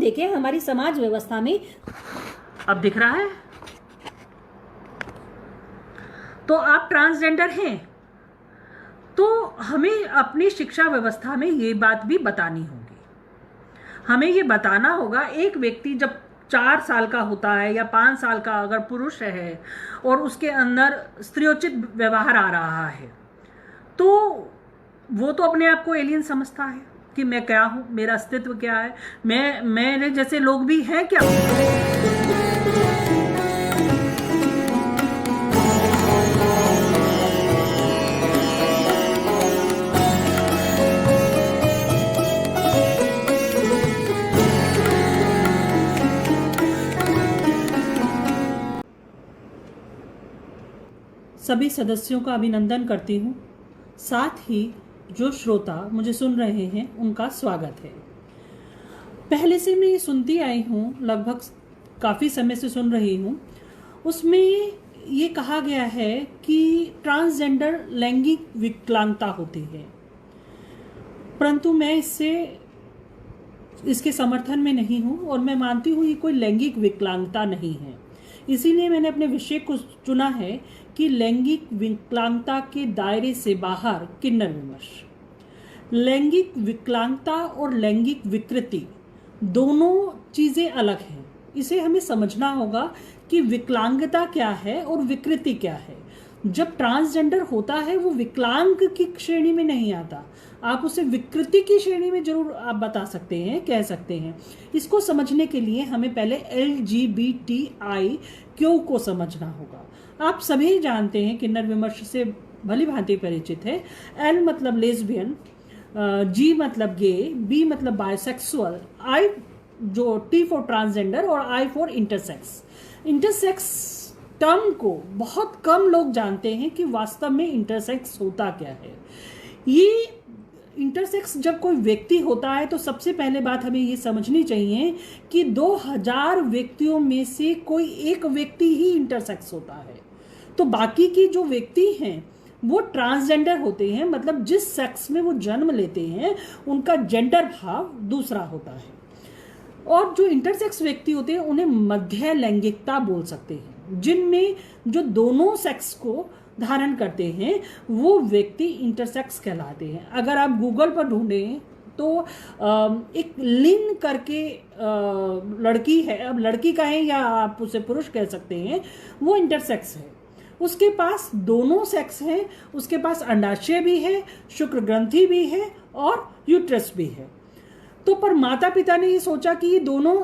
देखें हमारी समाज व्यवस्था में, अब दिख रहा है, तो आप ट्रांसजेंडर हैं, तो हमें अपनी शिक्षा व्यवस्था में ये बात भी बतानी होगी। हमें ये बताना होगा, एक व्यक्ति जब 4 साल का होता है या 5 साल का अगर पुरुष है और उसके अंदर स्त्रीयोचित व्यवहार आ रहा है, तो वो तो अपने आप को एलियन समझता है कि मैं क्या हूँ, मेरा अस्तित्व क्या है, मेरे जैसे लोग भी हैं क्या। सभी सदस्यों का अभिनंदन करती हूँ, साथ ही जो श्रोता मुझे सुन रहे हैं उनका स्वागत है। पहले से मैं ये सुनती आई हूँ, लगभग काफ़ी समय से सुन रही हूँ, उसमें ये कहा गया है कि ट्रांसजेंडर लैंगिक विकलांगता होती है, परंतु मैं इसके समर्थन में नहीं हूँ और मैं मानती हूँ ये कोई लैंगिक विकलांगता नहीं है। इसीलिए मैंने अपने विषय को चुना है कि लैंगिक विकलांगता के दायरे से बाहर किन्नर विमर्श। लैंगिक विकलांगता और लैंगिक विकृति दोनों चीज़ें अलग हैं। इसे हमें समझना होगा कि विकलांगता क्या है और विकृति क्या है। जब ट्रांसजेंडर होता है वो विकलांग की श्रेणी में नहीं आता, आप उसे विकृति की श्रेणी में जरूर आप बता सकते हैं, कह सकते हैं। इसको समझने के लिए हमें पहले LGBTIQ को समझना होगा। आप सभी जानते हैं, किन्नर विमर्श से भली भांति परिचित है। L मतलब लेस्बियन, G मतलब गे, B मतलब बायोसेक्सुअल, I जो T फॉर ट्रांसजेंडर और I for intersex. Intersex term को बहुत कम लोग जानते हैं कि वास्तव में इंटरसेक्स होता क्या है। ये इंटरसेक्स जब कोई व्यक्ति होता है तो सबसे पहले बात हमें ये समझनी चाहिए कि 2000 व्यक्तियों में से कोई एक व्यक्ति ही इंटरसेक्स होता है, तो बाकी की जो व्यक्ति हैं वो ट्रांसजेंडर होते हैं। मतलब जिस सेक्स में वो जन्म लेते हैं उनका जेंडर भाव दूसरा होता है। और जो इंटरसेक्स व्यक्ति होते हैं उन्हें मध्य लैंगिकता बोल सकते हैं, जिनमें जो दोनों सेक्स को धारण करते हैं वो व्यक्ति इंटरसेक्स कहलाते हैं। अगर आप गूगल पर ढूंढें तो एक लिन करके लड़की है, अब लड़की कहें या आप उसे पुरुष कह सकते हैं, वो इंटरसेक्स है। उसके पास दोनों सेक्स हैं, उसके पास अंडाशय भी है, शुक्र ग्रंथि भी है और यूट्रस भी है। तो पर माता पिता ने ये सोचा कि ये दोनों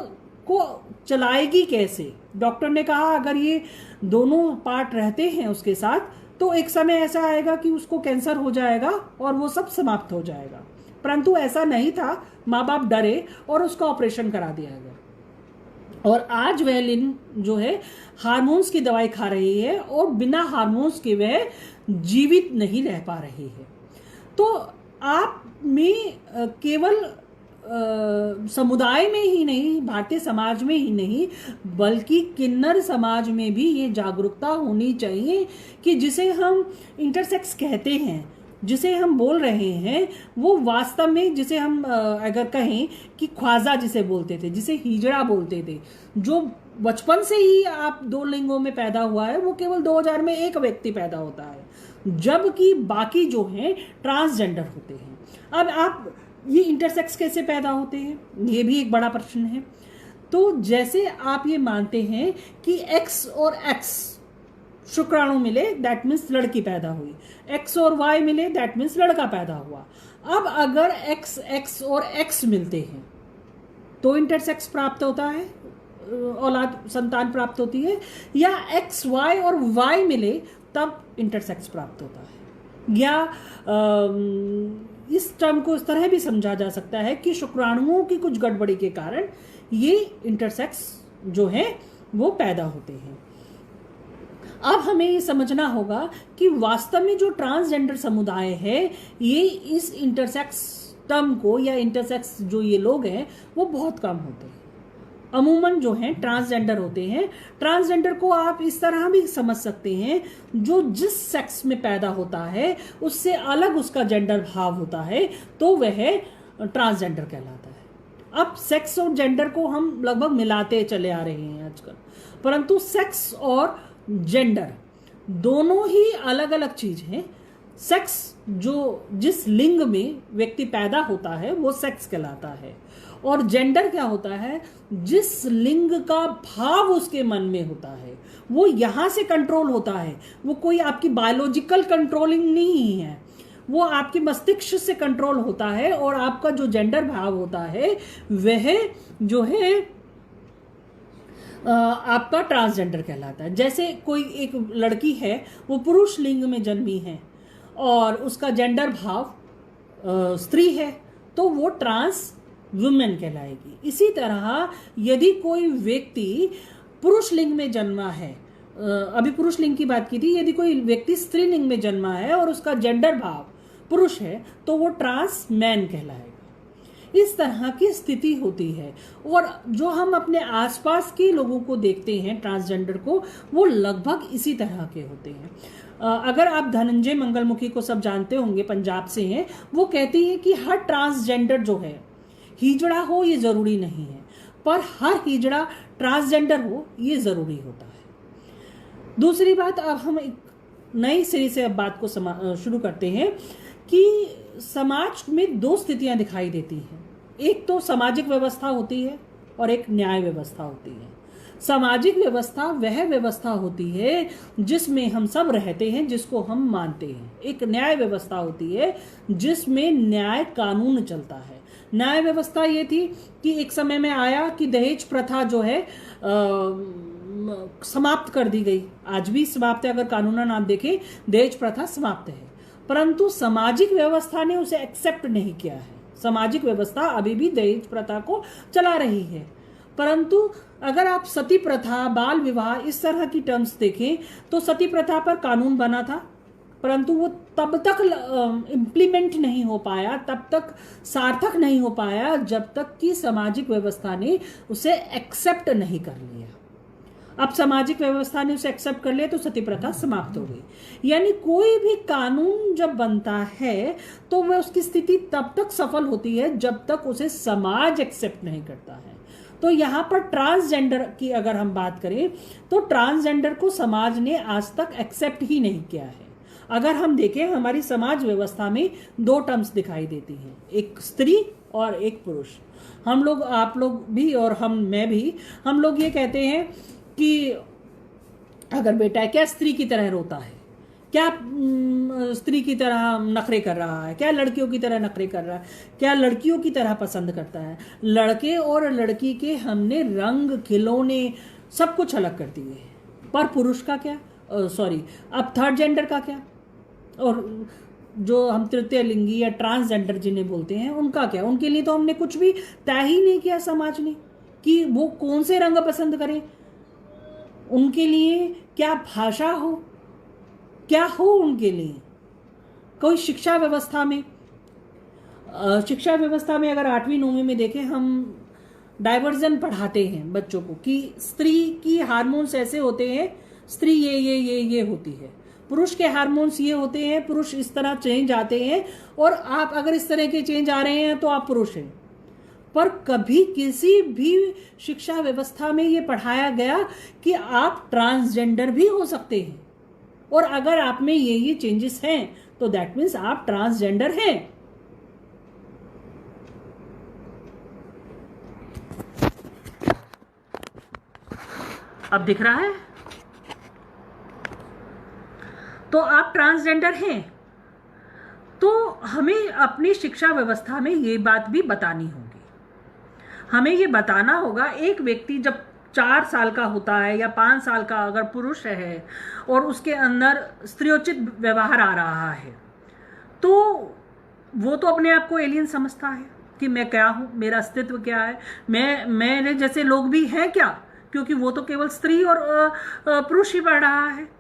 को चलाएगी कैसे। डॉक्टर ने कहा अगर ये दोनों पार्ट रहते हैं उसके साथ तो एक समय ऐसा आएगा कि उसको कैंसर हो जाएगा और वो सब समाप्त हो जाएगा। परंतु ऐसा नहीं था, माँ बाप डरे और उसका ऑपरेशन करा दिया गया। और आज वह लिन जो है हार्मोन्स की दवाई खा रही है और बिना हार्मोन्स के वह जीवित नहीं रह पा रही है। तो आप में केवल समुदाय में ही नहीं, भारतीय समाज में ही नहीं, बल्कि किन्नर समाज में भी ये जागरूकता होनी चाहिए कि जिसे हम इंटरसेक्स कहते हैं, जिसे हम बोल रहे हैं, वो वास्तव में जिसे हम अगर कहें कि ख्वाजा जिसे बोलते थे, जिसे हिजड़ा बोलते थे, जो बचपन से ही आप 2 लिंगों में पैदा हुआ है, वो केवल 2000 में एक व्यक्ति पैदा होता है, जबकि बाकी जो हैं ट्रांसजेंडर होते हैं। अब आप ये इंटरसेक्स कैसे पैदा होते हैं, ये भी एक बड़ा प्रश्न है। तो जैसे आप ये मानते हैं कि X और X शुक्राणु मिले, दैट मीन्स लड़की पैदा हुई, X और Y मिले, दैट मीन्स लड़का पैदा हुआ। अब अगर X और X मिलते हैं तो इंटरसेक्स प्राप्त होता है, औलाद संतान प्राप्त होती है, या X Y और Y मिले तब इंटरसेक्स प्राप्त होता है। या इस टर्म को इस तरह भी समझा जा सकता है कि शुक्राणुओं की कुछ गड़बड़ी के कारण ये इंटरसेक्स जो है वो पैदा होते हैं। अब हमें ये समझना होगा कि वास्तव में जो ट्रांसजेंडर समुदाय है ये इस इंटरसेक्स टर्म को या इंटरसेक्स जो ये लोग हैं वो बहुत कम होते हैं। अमूमन जो हैं ट्रांसजेंडर होते हैं। ट्रांसजेंडर को आप इस तरह भी समझ सकते हैं, जो जिस सेक्स में पैदा होता है उससे अलग उसका जेंडर भाव होता है तो वह ट्रांसजेंडर कहलाता है। अब सेक्स और जेंडर को हम लगभग मिलाते चले आ रहे हैं आजकल, परंतु सेक्स और जेंडर दोनों ही अलग अलग चीज हैं। सेक्स जो जिस लिंग में व्यक्ति पैदा होता है वो सेक्स कहलाता है, और जेंडर क्या होता है, जिस लिंग का भाव उसके मन में होता है वो यहां से कंट्रोल होता है। वो कोई आपकी बायोलॉजिकल कंट्रोलिंग नहीं है, वो आपके मस्तिष्क से कंट्रोल होता है, और आपका जो जेंडर भाव होता है वह जो है आपका ट्रांसजेंडर कहलाता है। जैसे कोई एक लड़की है, वो पुरुष लिंग में जन्मी है और उसका जेंडर भाव स्त्री है, तो वो ट्रांस वुमेन कहलाएगी। इसी तरह यदि कोई व्यक्ति पुरुष लिंग में जन्मा है, अभी पुरुष लिंग की बात की थी, यदि कोई व्यक्ति स्त्री लिंग में जन्मा है और उसका जेंडर भाव पुरुष है तो वो ट्रांस मैन कहलाएगा। इस तरह की स्थिति होती है, और जो हम अपने आसपास के लोगों को देखते हैं ट्रांसजेंडर को, वो लगभग इसी तरह के होते हैं। अगर आप धनंजय मंगलमुखी को सब जानते होंगे, पंजाब से हैं, वो कहती है कि हर ट्रांसजेंडर जो है हिजड़ा हो ये जरूरी नहीं है, पर हर हिजड़ा ट्रांसजेंडर हो ये जरूरी होता है। दूसरी बात, अब हम एक नई सिरे से अब बात को शुरू करते हैं कि समाज में दो स्थितियां दिखाई देती हैं। एक तो सामाजिक व्यवस्था होती है और एक न्याय व्यवस्था होती है। सामाजिक व्यवस्था वह व्यवस्था होती है जिसमें हम सब रहते हैं, जिसको हम मानते हैं। एक न्याय व्यवस्था होती है जिसमें न्याय कानून चलता है। न्याय व्यवस्था ये थी कि एक समय में आया कि दहेज प्रथा जो है समाप्त कर दी गई। आज भी समाप्त है, अगर कानूनन आप देखें दहेज प्रथा समाप्त है, परंतु सामाजिक व्यवस्था ने उसे एक्सेप्ट नहीं किया है। सामाजिक व्यवस्था अभी भी दहेज प्रथा को चला रही है। परंतु अगर आप सती प्रथा, बाल विवाह, इस तरह की टर्म्स देखें तो सती प्रथा पर कानून बना था, परंतु वो तब तक इम्प्लीमेंट नहीं हो पाया, तब तक सार्थक नहीं हो पाया जब तक कि सामाजिक व्यवस्था ने उसे एक्सेप्ट नहीं कर लिया। अब सामाजिक व्यवस्था ने उसे एक्सेप्ट कर लिया तो सती प्रथा समाप्त हो गई। यानी कोई भी कानून जब बनता है तो वह उसकी स्थिति तब तक सफल होती है जब तक उसे समाज एक्सेप्ट नहीं करता है। तो यहाँ पर ट्रांसजेंडर की अगर हम बात करें तो ट्रांसजेंडर को समाज ने आज तक एक्सेप्ट ही नहीं किया है। अगर हम देखें हमारी समाज व्यवस्था में दो टर्म्स दिखाई देती हैं, एक स्त्री और एक पुरुष। हम लोग, आप लोग भी और मैं भी, हम लोग ये कहते हैं कि अगर बेटा है क्या स्त्री की तरह रोता है, क्या स्त्री की तरह नखरे कर रहा है, क्या लड़कियों की तरह नखरे कर रहा है, क्या लड़कियों की तरह पसंद करता है। लड़के और लड़की के हमने रंग, खिलौने सब कुछ अलग कर दिए हैं, पर पुरुष का क्या, सॉरी अब थर्ड जेंडर का क्या, और जो हम तृतीय लिंगी या ट्रांसजेंडर जिन्हें बोलते हैं उनका क्या। उनके लिए तो हमने कुछ भी तय ही नहीं किया समाज ने कि वो कौन से रंग पसंद करें, उनके लिए क्या भाषा हो, क्या हो उनके लिए। कोई शिक्षा व्यवस्था में अगर 8वीं 9वीं में देखें, हम डाइवर्जन पढ़ाते हैं बच्चों को कि स्त्री की हार्मोन्स ऐसे होते हैं, स्त्री ये होती है, पुरुष के हार्मोन्स ये होते हैं, पुरुष इस तरह चेंज आते हैं, और आप अगर इस तरह के चेंज आ रहे हैं तो आप पुरुष हैं। पर कभी किसी भी शिक्षा व्यवस्था में ये पढ़ाया गया कि आप ट्रांसजेंडर भी हो सकते हैं, और अगर आप में ये चेंजेस हैं तो दैट मीन्स आप ट्रांसजेंडर हैं। अब दिख रहा है? तो आप ट्रांसजेंडर हैं, तो हमें अपनी शिक्षा व्यवस्था में ये बात भी बतानी होगी। हमें ये बताना होगा, एक व्यक्ति जब 4 साल का होता है या 5 साल का अगर पुरुष है और उसके अंदर स्त्रियोचित व्यवहार आ रहा है, तो वो तो अपने आप को एलियन समझता है कि मैं क्या हूँ, मेरा अस्तित्व क्या है, मेरे जैसे लोग भी हैं क्या, क्योंकि वो तो केवल स्त्री और पुरुष ही पढ़ रहा है।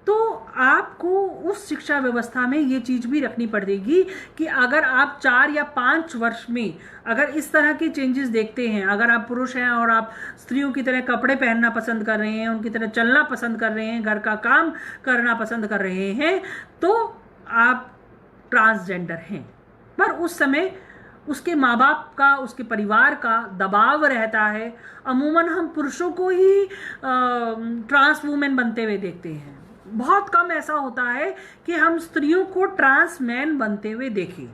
तो आपको उस शिक्षा व्यवस्था में ये चीज भी रखनी पड़ेगी कि अगर आप 4 या 5 वर्ष में अगर इस तरह के चेंजेस देखते हैं, अगर आप पुरुष हैं और आप स्त्रियों की तरह कपड़े पहनना पसंद कर रहे हैं, उनकी तरह चलना पसंद कर रहे हैं, घर का काम करना पसंद कर रहे हैं, तो आप ट्रांसजेंडर हैं। पर उस समय उसके माँ बाप का, उसके परिवार का दबाव रहता है। अमूमन हम पुरुषों को ही ट्रांस वुमेन बनते हुए देखते हैं, बहुत कम ऐसा होता है कि हम स्त्रियों को ट्रांस मैन बनते हुए देखें।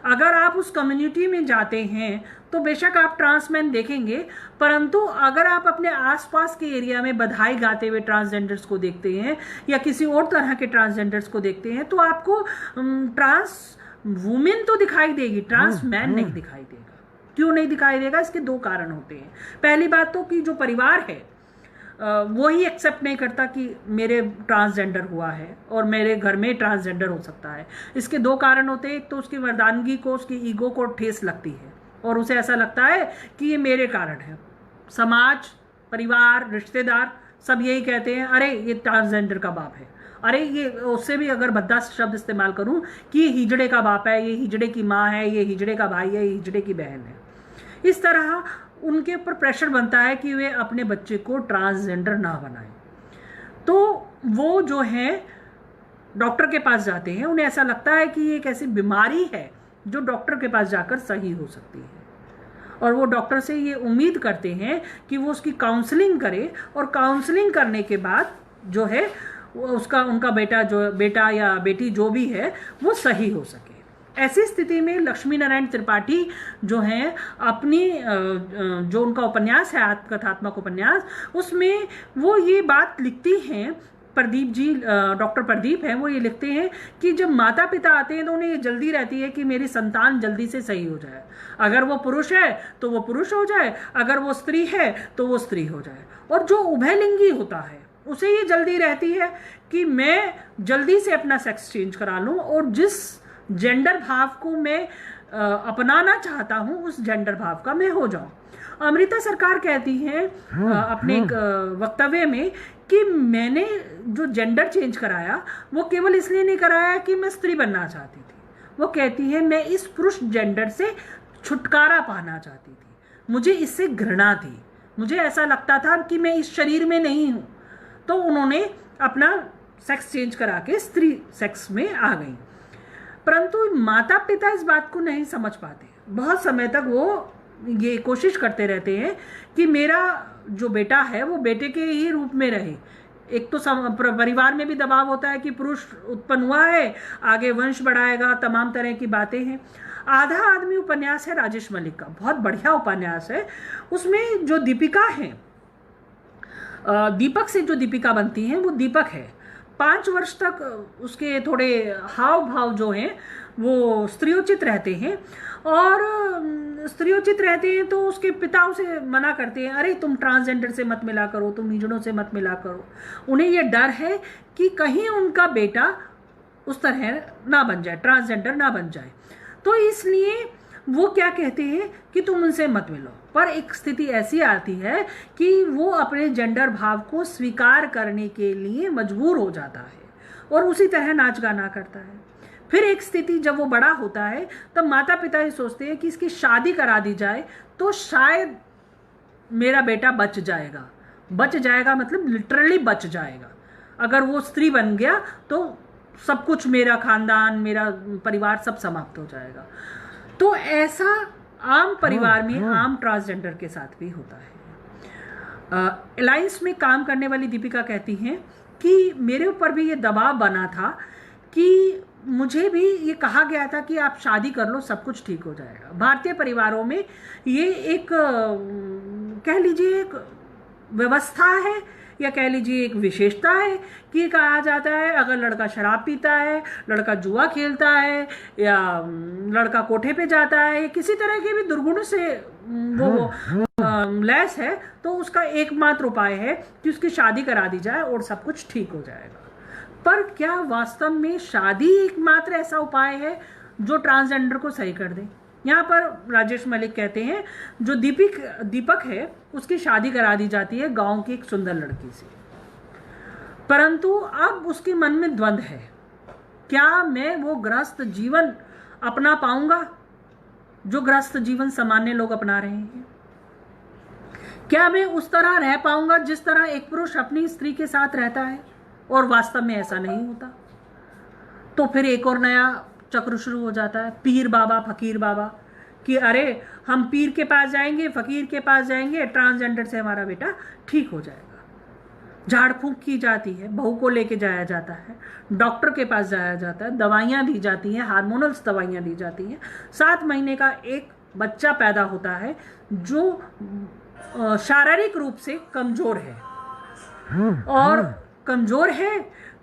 अगर आप उस कम्युनिटी में जाते हैं तो बेशक आप ट्रांस मैन देखेंगे, परंतु अगर आप अपने आसपास के एरिया में बधाई गाते हुए ट्रांसजेंडर्स को देखते हैं या किसी और तरह के ट्रांसजेंडर्स को देखते हैं तो आपको ट्रांस वुमेन तो दिखाई देगी, ट्रांस मैन नहीं दिखाई देगा। क्यों नहीं दिखाई देगा? इसके दो कारण होते हैं। पहली बात तो कि जो परिवार है वो ही एक्सेप्ट नहीं करता कि मेरे ट्रांसजेंडर हुआ है और मेरे घर में ट्रांसजेंडर हो सकता है। इसके दो कारण होते हैं। एक तो उसकी मर्दानगी को, उसकी ईगो को ठेस लगती है और उसे ऐसा लगता है कि ये मेरे कारण है। समाज, परिवार, रिश्तेदार सब यही कहते हैं, अरे ये ट्रांसजेंडर का बाप है, अरे ये, उससे भी अगर भद्दा शब्द इस्तेमाल करूं कि ये हिजड़े का बाप है, ये हिजड़े की माँ है, ये हिजड़े का भाई है, ये हिजड़े की बहन है। इस तरह उनके ऊपर प्रेशर बनता है कि वे अपने बच्चे को ट्रांसजेंडर ना बनाएं। तो वो जो है डॉक्टर के पास जाते हैं, उन्हें ऐसा लगता है कि ये एक ऐसी बीमारी है जो डॉक्टर के पास जाकर सही हो सकती है, और वो डॉक्टर से ये उम्मीद करते हैं कि वो उसकी काउंसलिंग करे और काउंसलिंग करने के बाद जो है उनका बेटा या बेटी जो भी है वो सही हो सके। ऐसी स्थिति में लक्ष्मी नारायण त्रिपाठी जो हैं अपनी जो उनका उपन्यास है आत्मकथात्मक उपन्यास, उसमें वो ये बात लिखती हैं, प्रदीप जी, डॉक्टर प्रदीप हैं, वो ये लिखते हैं कि जब माता पिता आते हैं तो उन्हें ये जल्दी रहती है कि मेरी संतान जल्दी से सही हो जाए। अगर वो पुरुष है तो वो पुरुष हो जाए, अगर वो स्त्री है तो वो स्त्री हो जाए। और जो उभयलिंगी होता है उसे ये जल्दी रहती है कि मैं जल्दी से अपना सेक्स चेंज करा लूं और जिस जेंडर भाव को मैं अपनाना चाहता हूं उस जेंडर भाव का मैं हो जाऊं। अमृता सरकार कहती हैं अपने एक वक्तव्य में कि मैंने जो जेंडर चेंज कराया वो केवल इसलिए नहीं कराया कि मैं स्त्री बनना चाहती थी। वो कहती है मैं इस पुरुष जेंडर से छुटकारा पाना चाहती थी, मुझे इससे घृणा थी, मुझे ऐसा लगता था कि मैं इस शरीर में नहीं हूं। तो उन्होंने अपना सेक्स चेंज करा के स्त्री सेक्स में आ गई। परंतु माता पिता इस बात को नहीं समझ पाते। बहुत समय तक वो ये कोशिश करते रहते हैं कि मेरा जो बेटा है वो बेटे के ही रूप में रहे। एक तो परिवार में भी दबाव होता है कि पुरुष उत्पन्न हुआ है, आगे वंश बढ़ाएगा, तमाम तरह की बातें हैं। आधा आदमी उपन्यास है राजेश मलिक का, बहुत बढ़िया उपन्यास है। उसमें जो दीपिका है, दीपक से जो दीपिका बनती है वो दीपक है। 5 वर्ष तक उसके थोड़े हाव भाव जो हैं वो स्त्रियोचित रहते हैं, और स्त्रियोचित रहते हैं तो उसके पिता उसे मना करते हैं, अरे तुम ट्रांसजेंडर से मत मिला करो, तुम हिजड़ों से मत मिला करो। उन्हें यह डर है कि कहीं उनका बेटा उस तरह ना बन जाए, ट्रांसजेंडर ना बन जाए। तो इसलिए वो क्या कहते हैं कि तुम उनसे मत मिलो। पर एक स्थिति ऐसी आती है कि वो अपने जेंडर भाव को स्वीकार करने के लिए मजबूर हो जाता है और उसी तरह नाच गाना करता है। फिर एक स्थिति जब वो बड़ा होता है तब माता पिता ये सोचते हैं कि इसकी शादी करा दी जाए तो शायद मेरा बेटा बच जाएगा। बच जाएगा मतलब लिटरली बच जाएगा। अगर वो स्त्री बन गया तो सब कुछ, मेरा खानदान, मेरा परिवार सब समाप्त हो जाएगा। तो ऐसा आम परिवार में आम ट्रांसजेंडर के साथ भी होता है। अलायंस में काम करने वाली दीपिका कहती हैं कि मेरे ऊपर भी ये दबाव बना था कि मुझे भी ये कहा गया था कि आप शादी कर लो, सब कुछ ठीक हो जाएगा। भारतीय परिवारों में ये एक कह लीजिए एक व्यवस्था है या कह लीजिए एक विशेषता है कि कहा जाता है अगर लड़का शराब पीता है, लड़का जुआ खेलता है या लड़का कोठे पे जाता है, किसी तरह के भी दुर्गुण से वो लैस है, तो उसका एकमात्र उपाय है कि उसकी शादी करा दी जाए और सब कुछ ठीक हो जाएगा। पर क्या वास्तव में शादी एकमात्र ऐसा उपाय है जो ट्रांसजेंडर को सही कर दे? यहाँ पर राजेश मलिक कहते हैं जो दीपक है उसकी शादी करा दी जाती है गांव की एक सुंदर लड़की से, परंतु अब उसके मन में द्वंद्व है, क्या मैं वो गृहस्थ जीवन अपना पाऊंगा जो गृहस्थ जीवन सामान्य लोग अपना रहे हैं? क्या मैं उस तरह रह पाऊंगा जिस तरह एक पुरुष अपनी स्त्री के साथ रहता है? और वास्तव में ऐसा नहीं होता। तो फिर एक और नया चक्र शुरू हो जाता है, पीर बाबा फकीर बाबा कि अरे हम पीर के पास जाएंगे, फकीर के पास जाएंगे, ट्रांसजेंडर से हमारा बेटा ठीक हो जाएगा। झाड़ फूंक की जाती है, बहू को लेके जाया जाता है, डॉक्टर के पास जाया जाता है, दवाइयाँ दी जाती हैं, हार्मोनल्स दवाइयाँ दी जाती हैं। 7 महीने का एक बच्चा पैदा होता है जो शारीरिक रूप से कमज़ोर है, और कमज़ोर है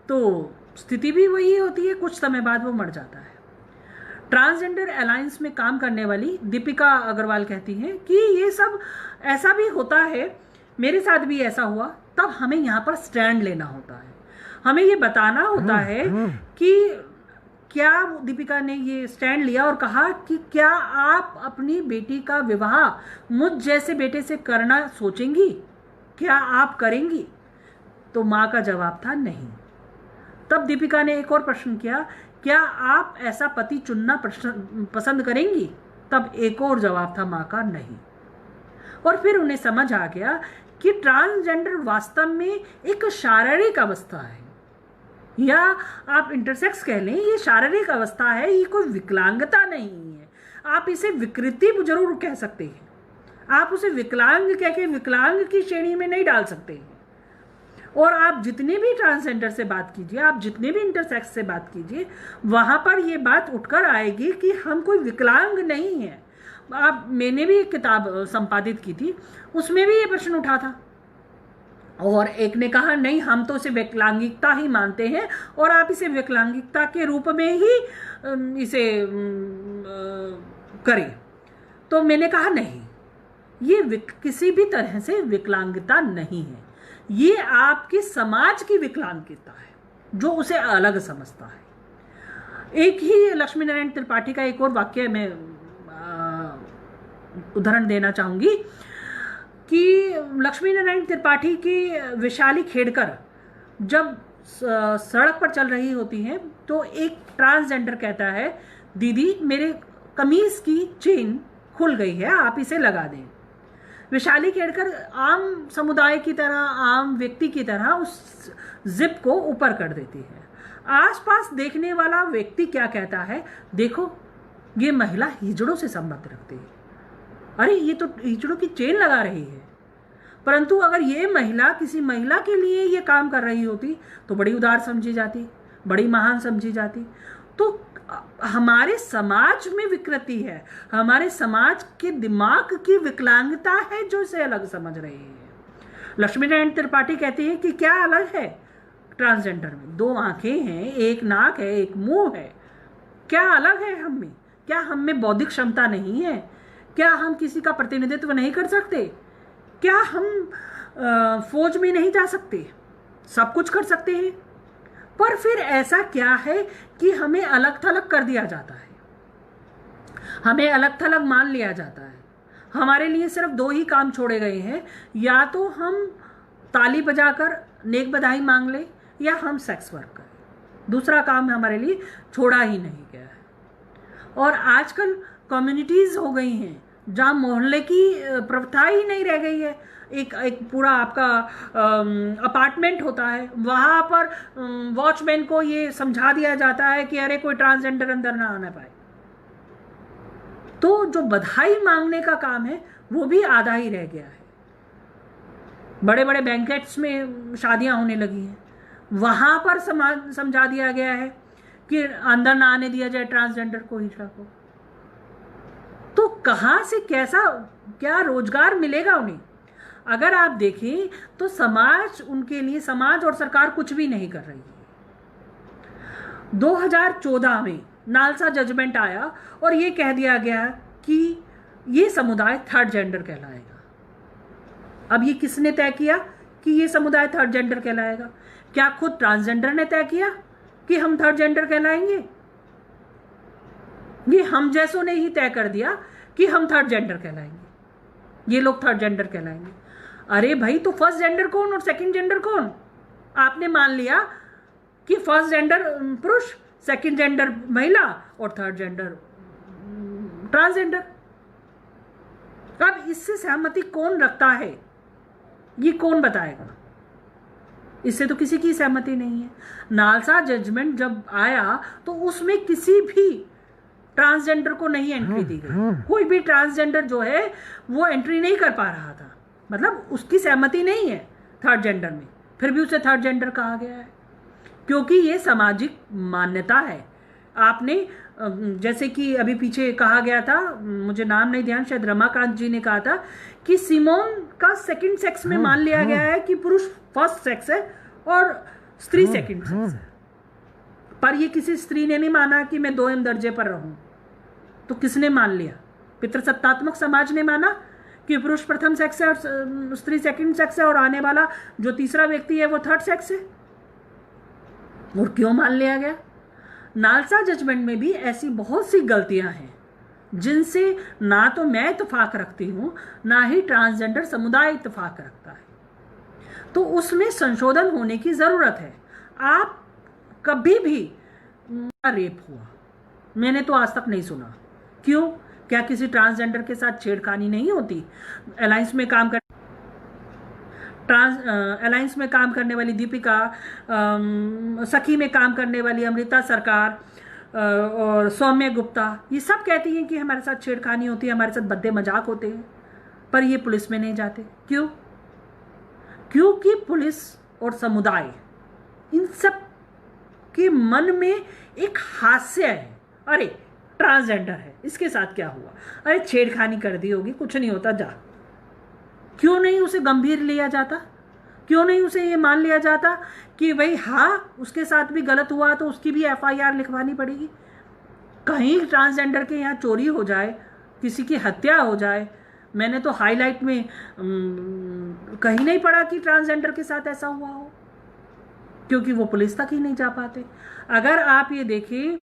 तो स्थिति भी वही होती है, कुछ समय बाद वो मर जाता है। ट्रांसजेंडर अलायंस में काम करने वाली दीपिका अग्रवाल कहती हैं कि ये सब ऐसा भी होता है, मेरे साथ भी ऐसा हुआ, तब हमें यहाँ पर स्टैंड लेना होता है, हमें ये बताना होता है कि क्या दीपिका ने ये स्टैंड लिया और कहा कि क्या आप अपनी बेटी का विवाह मुझ जैसे बेटे से करना सोचेंगी, क्या आप करेंगी? तो माँ का जवाब था नहीं। तब दीपिका ने एक और प्रश्न किया, क्या आप ऐसा पति चुनना पसंद करेंगी? तब एक और जवाब था माँ का नहीं। और फिर उन्हें समझ आ गया कि ट्रांसजेंडर वास्तव में एक शारीरिक अवस्था है, या आप इंटरसेक्स कह लें, ये शारीरिक अवस्था है, ये कोई विकलांगता नहीं है। आप इसे विकृति जरूर कह सकते हैं, आप उसे विकलांग कह के विकलांग की श्रेणी में नहीं डाल सकते हैं। और आप जितने भी ट्रांसजेंडर से बात कीजिए, आप जितने भी इंटरसेक्स से बात कीजिए, वहाँ पर ये बात उठकर आएगी कि हम कोई विकलांग नहीं है। मैंने भी एक किताब संपादित की थी, उसमें भी ये प्रश्न उठा था, और एक ने कहा नहीं, हम तो इसे विकलांगिता ही मानते हैं और आप इसे विकलांगिता के रूप में ही इसे करें। तो मैंने कहा नहीं, ये किसी भी तरह से विकलांगिता नहीं है, ये आपके समाज की विकलांगिता है जो उसे अलग समझता है। एक ही लक्ष्मी नारायण त्रिपाठी का एक और वाक्य मैं उदाहरण देना चाहूंगी कि लक्ष्मी नारायण त्रिपाठी की विशाली खेड़कर जब सड़क पर चल रही होती हैं तो एक ट्रांसजेंडर कहता है, दीदी मेरे कमीज की चेन खुल गई है, आप इसे लगा दें। विशाली खेड़कर आम समुदाय की तरह, आम व्यक्ति की तरह उस जिप को ऊपर कर देती है। आसपास देखने वाला व्यक्ति क्या कहता है, देखो ये महिला हिजड़ों से संबंध रखती है, अरे ये तो हिजड़ों की चेन लगा रही है। परंतु अगर ये महिला किसी महिला के लिए ये काम कर रही होती तो बड़ी उदार समझी जाती, बड़ी महान समझी जाती। तो हमारे समाज में विकृति है, हमारे समाज के दिमाग की विकलांगता है जो इसे अलग समझ रही है। लक्ष्मी नारायण त्रिपाठी कहती है कि क्या अलग है ट्रांसजेंडर में? 2 आंखें हैं, एक नाक है, एक मुंह है, क्या अलग है हम में? क्या हम में बौद्धिक क्षमता नहीं है? क्या हम किसी का प्रतिनिधित्व नहीं कर सकते? क्या हम फौज में नहीं जा सकते? सब कुछ कर सकते हैं, पर फिर ऐसा क्या है कि हमें अलग थलग कर दिया जाता है, हमें अलग थलग मान लिया जाता है। हमारे लिए सिर्फ 2 ही काम छोड़े गए हैं, या तो हम ताली बजाकर नेक बधाई मांग लें या हम सेक्स वर्क करें। दूसरा काम हमारे लिए छोड़ा ही नहीं गया है। और आजकल कम्युनिटीज़ हो गई हैं जहाँ मोहल्ले की प्रथा ही नहीं रह गई है। एक पूरा आपका अपार्टमेंट होता है, वहाँ पर वॉचमैन को ये समझा दिया जाता है कि अरे कोई ट्रांसजेंडर अंदर ना आना पाए। तो जो बधाई मांगने का काम है वो भी आधा ही रह गया है। बड़े बड़े बैंकेट्स में शादियां होने लगी हैं, वहाँ पर समझा दिया गया है कि अंदर ना आने दिया जाए ट्रांसजेंडर को, हिजड़ा को। तो कहाँ से क्या रोजगार मिलेगा उन्हें? अगर आप देखें तो समाज उनके लिए, समाज और सरकार कुछ भी नहीं कर रही है। 2014 में नालसा जजमेंट आया और ये कह दिया गया कि ये समुदाय थर्ड जेंडर कहलाएगा। अब ये किसने तय किया कि ये समुदाय थर्ड जेंडर कहलाएगा? क्या खुद ट्रांसजेंडर ने तय किया कि हम थर्ड जेंडर कहलाएंगे? ये हम जैसों ने ही तय कर दिया कि हम थर्ड जेंडर कहलाएंगे, ये लोग थर्ड जेंडर कहलाएंगे। अरे भाई, तो फर्स्ट जेंडर कौन और सेकंड जेंडर कौन? आपने मान लिया कि फर्स्ट जेंडर पुरुष, सेकंड जेंडर महिला और थर्ड जेंडर ट्रांसजेंडर। अब इससे सहमति कौन रखता है, ये कौन बताएगा? इससे तो किसी की सहमति नहीं है। नालसा जजमेंट जब आया तो उसमें किसी भी ट्रांसजेंडर को नहीं एंट्री दी गई। कोई भी ट्रांसजेंडर जो है वो एंट्री नहीं कर पा रहा था, मतलब उसकी सहमति नहीं है थर्ड जेंडर में, फिर भी उसे थर्ड जेंडर कहा गया है, क्योंकि ये सामाजिक मान्यता है। आपने जैसे कि अभी पीछे कहा गया था, मुझे नाम नहीं ध्यान, शायद रमाकांत जी ने कहा था कि सिमोन का सेकंड सेक्स में मान लिया गया है कि पुरुष फर्स्ट सेक्स है और स्त्री सेकंड सेक्स है, पर ये किसी स्त्री ने नहीं माना कि मैं 2M दर्जे पर रहूं। तो किसने मान लिया? पितृसत्तात्मक समाज ने माना कि पुरुष प्रथम सेक्स है और स्त्री सेकंड सेक्स है, और आने वाला जो तीसरा व्यक्ति है वो थर्ड सेक्स है। और क्यों मान लिया गया? नालसा जजमेंट में भी ऐसी बहुत सी गलतियां हैं जिनसे ना तो मैं इत्तेफाक रखती हूं, ना ही ट्रांसजेंडर समुदाय इत्तेफाक रखता है। तो उसमें संशोधन होने की जरूरत है। आप कभी भी रेप हुआ मैंने तो आज तक नहीं सुना। क्यों? क्या किसी ट्रांसजेंडर के साथ छेड़खानी नहीं होती? अलायंस में काम कर अलायंस में काम करने वाली दीपिका, सखी में काम करने वाली अमृता सरकार और सौम्य गुप्ता, ये सब कहती हैं कि हमारे साथ छेड़खानी होती है, हमारे साथ बद्दे मजाक होते हैं, पर ये पुलिस में नहीं जाते। क्यों? क्योंकि पुलिस और समुदाय इन सब के मन में एक हास्य है, अरे ट्रांसजेंडर है, इसके साथ क्या हुआ, अरे छेड़खानी कर दी होगी, कुछ नहीं होता, जा। क्यों नहीं उसे गंभीर लिया जाता? क्यों नहीं उसे ये मान लिया जाता कि भाई हाँ, उसके साथ भी गलत हुआ तो उसकी भी FIR लिखवानी पड़ेगी? कहीं ट्रांसजेंडर के यहाँ चोरी हो जाए, किसी की हत्या हो जाए, मैंने तो हाईलाइट में कहीं नहीं पढ़ा कि ट्रांसजेंडर के साथ ऐसा हुआ हो, क्योंकि वो पुलिस तक ही नहीं जा पाते। अगर आप ये देखें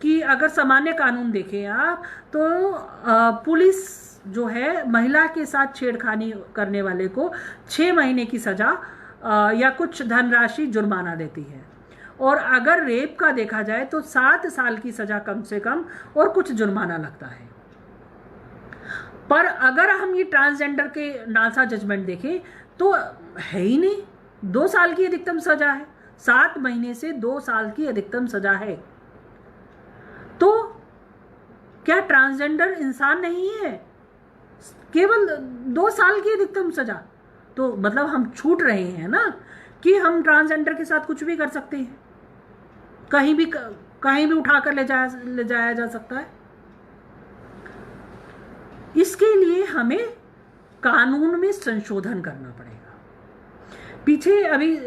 कि अगर सामान्य कानून देखें आप, तो पुलिस जो है महिला के साथ छेड़खानी करने वाले को 6 महीने की सजा या कुछ धनराशि जुर्माना देती है, और अगर रेप का देखा जाए तो 7 साल की सजा कम से कम और कुछ जुर्माना लगता है। पर अगर हम ये ट्रांसजेंडर के नालसा जजमेंट देखें तो है ही नहीं, 2 साल की अधिकतम सजा है, 7 महीने से 2 साल की अधिकतम सजा है। तो क्या ट्रांसजेंडर इंसान नहीं है? केवल 2 साल की अधिकतम सजा, तो मतलब हम छूट रहे हैं ना कि हम ट्रांसजेंडर के साथ कुछ भी कर सकते हैं, कहीं भी उठाकर ले जाया जा सकता है। इसके लिए हमें कानून में संशोधन करना पड़ेगा। पीछे अभी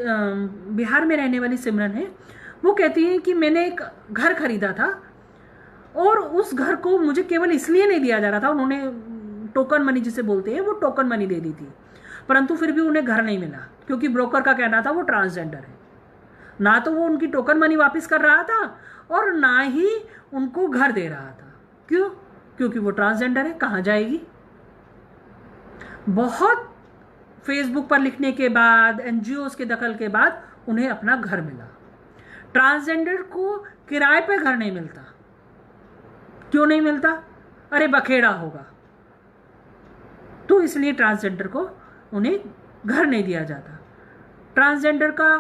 बिहार में रहने वाली सिमरन है, वो कहती है कि मैंने एक घर खरीदा था और उस घर को मुझे केवल इसलिए नहीं दिया जा रहा था, उन्होंने टोकन मनी जिसे बोलते हैं वो टोकन मनी दे दी थी, परंतु फिर भी उन्हें घर नहीं मिला, क्योंकि ब्रोकर का कहना था वो ट्रांसजेंडर है। ना तो वो उनकी टोकन मनी वापस कर रहा था और ना ही उनको घर दे रहा था। क्यों? क्योंकि वो ट्रांसजेंडर है, कहाँ जाएगी? बहुत फेसबुक पर लिखने के बाद, NGOs के दखल के बाद उन्हें अपना घर मिला। ट्रांसजेंडर को किराए पे घर नहीं मिलता। क्यों नहीं मिलता? अरे बखेड़ा होगा, तो इसलिए ट्रांसजेंडर को उन्हें घर नहीं दिया जाता। ट्रांसजेंडर का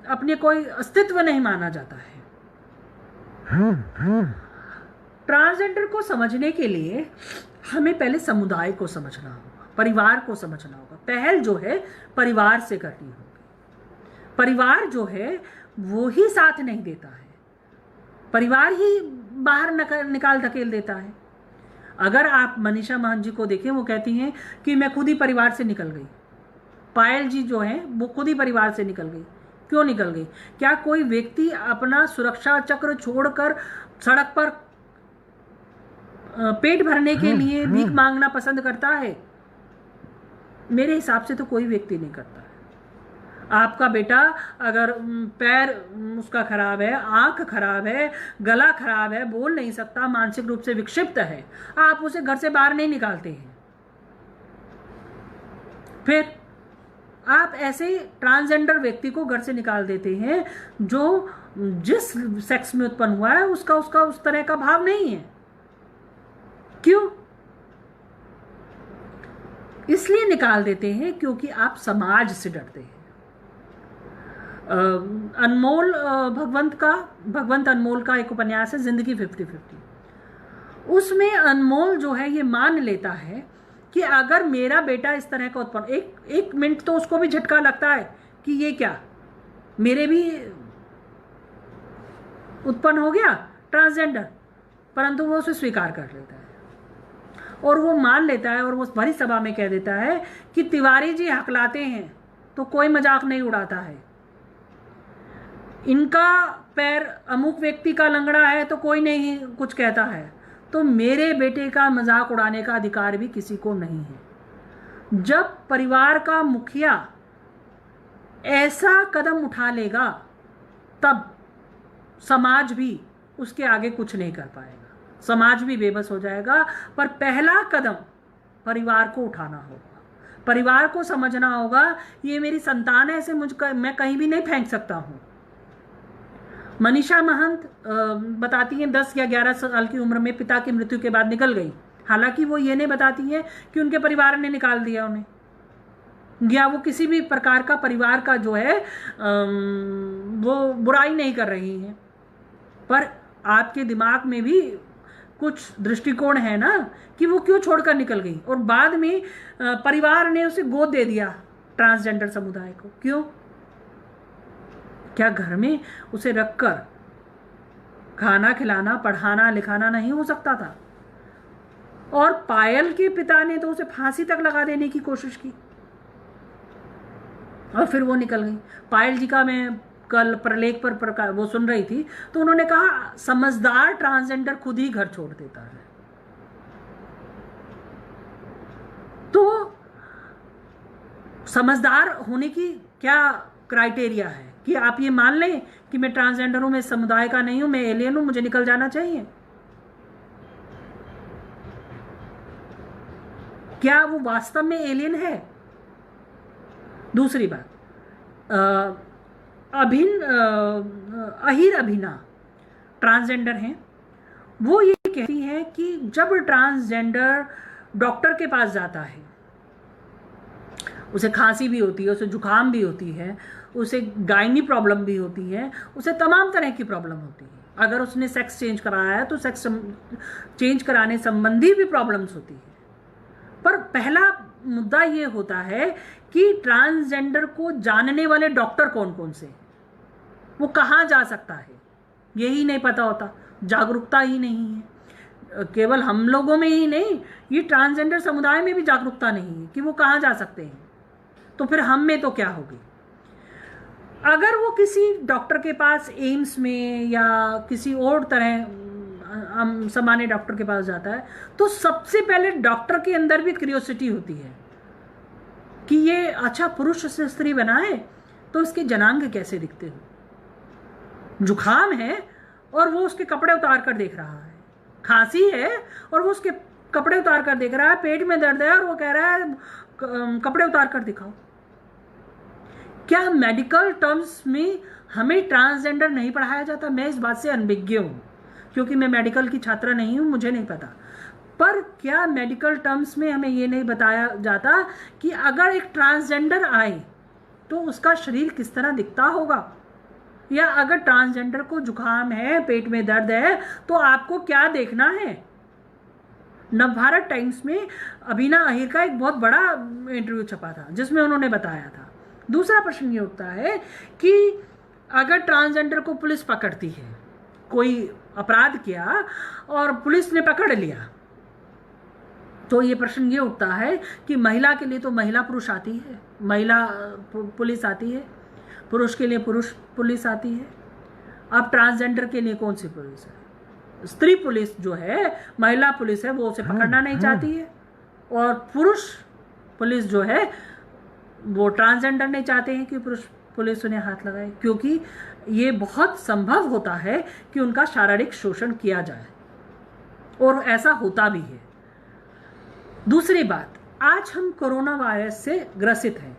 अपने कोई अस्तित्व नहीं माना जाता है। ट्रांसजेंडर को समझने के लिए हमें पहले समुदाय को समझना होगा, परिवार को समझना होगा। पहल जो है परिवार से करनी होगी। परिवार जो है वो ही साथ नहीं देता है, परिवार ही बाहर निकाल धकेल देता है। अगर आप मनीषा महंत जी को देखें, वो कहती हैं कि मैं खुद ही परिवार से निकल गई। पायल जी जो हैं वो खुद ही परिवार से निकल गई। क्यों निकल गई? क्या कोई व्यक्ति अपना सुरक्षा चक्र छोड़कर सड़क पर पेट भरने के लिए भीख मांगना पसंद करता है? मेरे हिसाब से तो कोई व्यक्ति नहीं करता है। आपका बेटा अगर पैर उसका खराब है, आंख खराब है, गला खराब है, बोल नहीं सकता, मानसिक रूप से विक्षिप्त है, आप उसे घर से बाहर नहीं निकालते हैं। फिर आप ऐसे ट्रांसजेंडर व्यक्ति को घर से निकाल देते हैं जो जिस सेक्स में उत्पन्न हुआ है उसका उस तरह का भाव नहीं है। क्यों? इसलिए निकाल देते हैं क्योंकि आप समाज से डरते हैं। अनमोल भगवंत अनमोल का एक उपन्यास है जिंदगी 50-50। उसमें अनमोल जो है ये मान लेता है कि अगर मेरा बेटा इस तरह का उत्पन्न, एक मिनट तो उसको भी झटका लगता है कि ये क्या, मेरे भी उत्पन्न हो गया ट्रांसजेंडर, परंतु वो उसे स्वीकार कर लेता है और वो मान लेता है और वो भरी सभा में कह देता है कि तिवारी जी हकलाते हैं तो कोई मजाक नहीं उड़ाता है, इनका पैर अमुक व्यक्ति का लंगड़ा है तो कोई नहीं कुछ कहता है, तो मेरे बेटे का मजाक उड़ाने का अधिकार भी किसी को नहीं है। जब परिवार का मुखिया ऐसा कदम उठा लेगा तब समाज भी उसके आगे कुछ नहीं कर पाएगा, समाज भी बेबस हो जाएगा। पर पहला कदम परिवार को उठाना होगा, परिवार को समझना होगा ये मेरी संतान है, इसे मैं कहीं भी नहीं फेंक सकता हूँ। मनीषा महंत बताती हैं 10 या 11 साल की उम्र में पिता की मृत्यु के बाद निकल गई, हालांकि वो ये नहीं बताती हैं कि उनके परिवार ने निकाल दिया उन्हें, या वो किसी भी प्रकार का परिवार का जो है वो बुराई नहीं कर रही हैं, पर आपके दिमाग में भी कुछ दृष्टिकोण है ना कि वो क्यों छोड़कर निकल गई और बाद में परिवार ने उसे गोद दे दिया ट्रांसजेंडर समुदाय को, क्यों? क्या घर में उसे रखकर खाना खिलाना, पढ़ाना लिखाना नहीं हो सकता था? और पायल के पिता ने तो उसे फांसी तक लगा देने की कोशिश की और फिर वो निकल गई। पायल जी का मैं कल प्रलेख पर वो सुन रही थी तो उन्होंने कहा समझदार ट्रांसजेंडर खुद ही घर छोड़ देता है। तो समझदार होने की क्या क्राइटेरिया है कि आप ये मान लें कि मैं ट्रांसजेंडर हूं, मैं समुदाय का नहीं हूं, मैं एलियन हूं, मुझे निकल जाना चाहिए? क्या वो वास्तव में एलियन है? दूसरी बात, अहिर अभिना ट्रांसजेंडर हैं, वो ये कहती है कि जब ट्रांसजेंडर डॉक्टर के पास जाता है, उसे खांसी भी होती है, उसे जुकाम भी होती है, उसे गायनी प्रॉब्लम भी होती है, उसे तमाम तरह की प्रॉब्लम होती है। अगर उसने सेक्स चेंज कराया है तो सेक्स चेंज कराने संबंधी भी प्रॉब्लम्स होती है। पर पहला मुद्दा ये होता है कि ट्रांसजेंडर को जानने वाले डॉक्टर कौन कौन से, वो कहाँ जा सकता है, यही नहीं पता होता, जागरूकता ही नहीं है। केवल हम लोगों में ही नहीं, ये ट्रांसजेंडर समुदाय में भी जागरूकता नहीं है कि वो कहाँ जा सकते हैं। तो फिर हम में तो क्या होगी? अगर वो किसी डॉक्टर के पास एम्स में या किसी और तरह सामान्य डॉक्टर के पास जाता है तो सबसे पहले डॉक्टर के अंदर भी क्यूरियोसिटी होती है कि ये अच्छा पुरुष से स्त्री बना है तो इसके जनांग कैसे दिखते हो, जुखाम है और वो उसके कपड़े उतार कर देख रहा है, खांसी है और वो उसके कपड़े उतार कर देख रहा है, पेट में दर्द है और वो कह रहा है कपड़े उतार कर दिखाओ। क्या मेडिकल टर्म्स में हमें ट्रांसजेंडर नहीं पढ़ाया जाता? मैं इस बात से अनभिज्ञ हूँ क्योंकि मैं मेडिकल की छात्रा नहीं हूँ, मुझे नहीं पता। पर क्या मेडिकल टर्म्स में हमें ये नहीं बताया जाता कि अगर एक ट्रांसजेंडर आए तो उसका शरीर किस तरह दिखता होगा, या अगर ट्रांसजेंडर को जुकाम है, पेट में दर्द है तो आपको क्या देखना है? नवभारत टाइम्स में अभिना अहिर का एक बहुत बड़ा इंटरव्यू छपा था जिसमें उन्होंने बताया था। दूसरा प्रश्न ये उठता है कि अगर ट्रांसजेंडर को पुलिस पकड़ती है, कोई अपराध किया और पुलिस ने पकड़ लिया, तो ये प्रश्न ये उठता है कि महिला के लिए तो महिला पुरुष आती है, महिला पुलिस आती है, पुरुष के लिए पुरुष पुलिस आती है। अब ट्रांसजेंडर के लिए कौन सी पुलिस है? स्त्री पुलिस जो है, महिला पुलिस है, वो उसे पकड़ना नहीं चाहती है, और पुरुष पुलिस जो है वो ट्रांसजेंडर नहीं चाहते हैं कि पुरुष पुलिस उन्हें हाथ लगाए, क्योंकि ये बहुत संभव होता है कि उनका शारीरिक शोषण किया जाए, और ऐसा होता भी है। दूसरी बात, आज हम कोरोना वायरस से ग्रसित हैं।